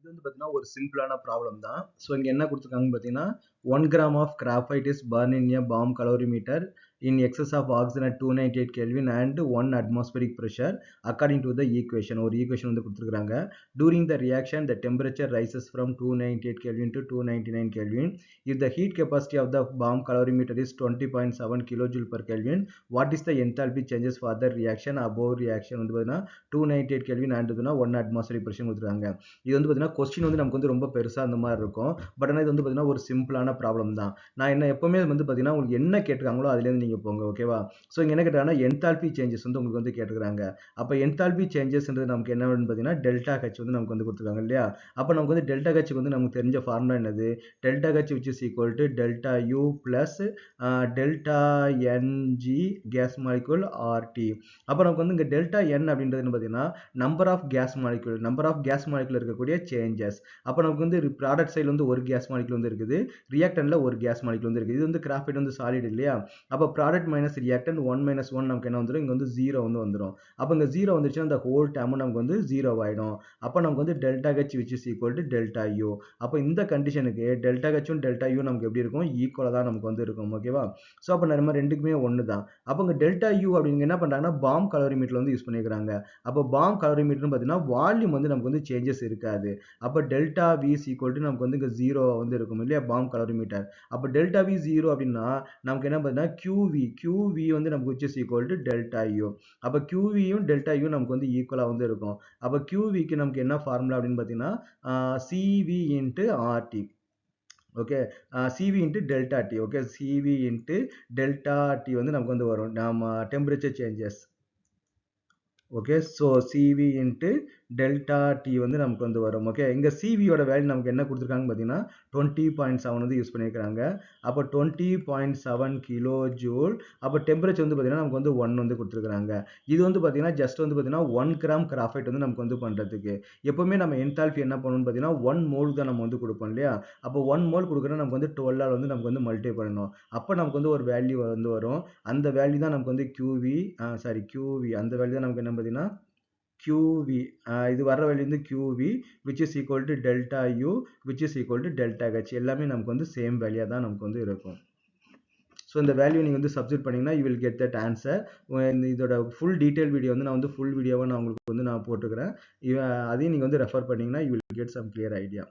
இது வந்து பார்த்தீங்கன்னா ஒரு சிம்பிளான ப்ராப்ளம் தான். ஸோ இங்க என்ன குடுத்துருக்காங்கன்னு பார்த்தீங்கன்னா, 1 gram of graphite is burn in a bomb calorimeter in excess of oxygen at 298 Kelvin and 1 atmospheric pressure according to the equation. ஒரு ஈக்குவேஷன் வந்து கொடுத்துருக்காங்க. During the reaction, the temperature rises from 298 Kelvin to 299 Kelvin. If the heat capacity of the bomb calorimeter is 20.7 kilojoule per Kelvin, what is the enthalpy changes for the reaction? Above reaction வந்து பார்த்தீங்கன்னா 298 Kelvin and 1 atmospheric pressure கொடுத்துருக்காங்க. இது வந்து பார்த்தீங்கன்னா question வந்து நமக்கு வந்து ரொம்ப பெருசா அந்த மாதிரி இருக்கும். பட் ஆனால் இது வந்து பார்த்தீங்கன்னா ஒரு சிம்பிளான ப்ராப்ளம் தான். நான் என்ன எப்பவுமே வந்து பார்த்தீங்கன்னா உங்களுக்கு என்ன கேட்டிருக்காங்களோ அதுலேருந்து நீங்கள் போங்க, ஓகேவா? ஸோ இங்கே என்ன கேட்டாங்கன்னா என்தால்பி சேஞ்சஸ் வந்து உங்களுக்கு வந்து கேட்டுக்கிறாங்க. அப்போ என்தால்பி சேஞ்சஸ்ன்றது நமக்கு என்ன பார்த்தீங்கன்னா டெல்டா ஹெச் வந்து நமக்கு வந்து கொடுத்துருக்காங்க இல்லையா? அப்போ நமக்கு வந்து டெல்டா ஹெச் வந்து நமக்கு தெரிஞ்ச ஃபார்முலா என்னது? Delta H which is equal to delta U plus delta n g gas molecule RT. அப்போ நமக்கு வந்து இங்கே டெல்டா என் அப்படின்றது பார்த்தீங்கன்னா நம்பர் ஆஃப் கேஸ் மாலிகுல் இருக்கக்கூடிய சேஞ்சஸ். அப்போ நமக்கு வந்து ப்ராடக்ட் சைடில் வந்து ஒரு கேஸ் மாலிகுல் வந்து இருக்குது, ரியாக்டன்ட்ல ஒரு கேஸ் மாலிகுல் வந்து இருக்குது. இது வந்து கிராஃபைட் வந்து சாலிட் இல்லையா? அப்போ ப்ராடக்ட் மைனஸ் ரியாக்டன்ட் 1 மைனஸ் 1 நமக்கு என்ன வந்துடும்? இங்கே வந்து 0 வந்து வந்துடும். அப்போ இங்கே 0 வந்துருச்சுன்னா அந்த ஹோல் டேமும் நமக்கு வந்து 0 ஆகிடும். அப்போ நமக்கு வந்து delta H which is equal to delta you. அப்போ இந்த கண்டிஷனுக்கு டெல்டா ஹெச்சும் டெல்டா யூ நமக்கு எப்படி இருக்கும்? ஈக்குவலாக தான் நமக்கு வந்து இருக்கும், ஓகேவா? ஸோ அப்போ நம்ம ரெண்டுக்குமே ஒன்று தான். அப்போ இங்கே டெல்டா யூ அப்படிங்க என்ன பண்ணுறாங்கன்னா பாம் கலோரிமீட்டர் வந்து யூஸ் பண்ணிக்கிறாங்க. அப்போ பாம் கலோரிமீட்டர்னு பார்த்தீங்கன்னா வால்யூம் வந்து நமக்கு வந்து சேஞ்சஸ் இருக்காது. அப்போ delta V is equal to நமக்கு வந்து இங்கே 0 வந்து இருக்கும் இல்லையா பாம் கலோரிமீட்டர். அப்போ டெல்டா வி 0 அப்படின்னா நமக்கு என்ன பார்த்தீங்கன்னா QV வந்து நமக்கு which is equal to delta you. அப்போ QVயும் டெல்டா யூ நமக்கு வந்து ஈக்குவலாக வந்து இருக்கும். அப்போ QVக்கு நமக்கு என்ன ஃபார்முலா அப்படின்னு பார்த்தீங்கன்னா CV into RT. Okay, CV into delta D. Okay, CV into delta D வந்து நமக்கு வந்து வரும் நம்ம temperature changes. Okay, so CV into delta D வந்து நமக்கு வந்து வரும். ஓகே, இங்கே சிவியோட வேல்யூ நமக்கு என்ன கொடுத்துருக்காங்க பார்த்தீங்கன்னா 20.7 வந்து யூஸ் பண்ணியிருக்காங்க. அப்போ 20.7 கிலோ ஜூல். அப்போ டெம்பரேச்சர் வந்து பார்த்தீங்கன்னா நமக்கு வந்து 1 வந்து கொடுத்துருக்காங்க. இது வந்து பார்த்தீங்கன்னா ஜஸ்ட் வந்து பார்த்தீங்கன்னா 1 கிராம் கிராஃபைட் வந்து நமக்கு வந்து பண்ணுறதுக்கு எப்பவுமே நம்ம என்தால்பி என்ன பண்ணணும்னு பார்த்தீங்கன்னா 1 மோல் தான் நம்ம வந்து கொடுப்போம் இல்லையா? அப்போ 1 மோல் கொடுக்குறோம் நமக்கு வந்து 12 வந்து நமக்கு வந்து மல்டிப்ளை பண்ணணும். அப்போ நமக்கு வந்து ஒரு வேல்யூ வந்து வரும். அந்த வேல்யூ தான் நமக்கு வந்து QV அந்த வேல்யூ தான் நமக்கு என்ன பார்த்தீங்கன்னா QV. இது வர வேல்யூ வந்து QV which is equal to delta U which is equal to delta H. எல்லாமே நமக்கு வந்து சேம் வேல்யூ தான் நமக்கு வந்து இருக்கும். ஸோ இந்த வேல்யூ நீங்கள் வந்து சப்ஸ்டிட் பண்ணிங்கன்னா you will get that answer. இதோட ஃபுல் டீட்டெயில் வீடியோ வந்து நான் வந்து ஃபுல் வீடியோவாக நான் உங்களுக்கு வந்து நான் போட்டுக்கிறேன். அதையும் நீங்கள் வந்து ரெஃபர் பண்ணிங்கன்னா you will get some clear idea.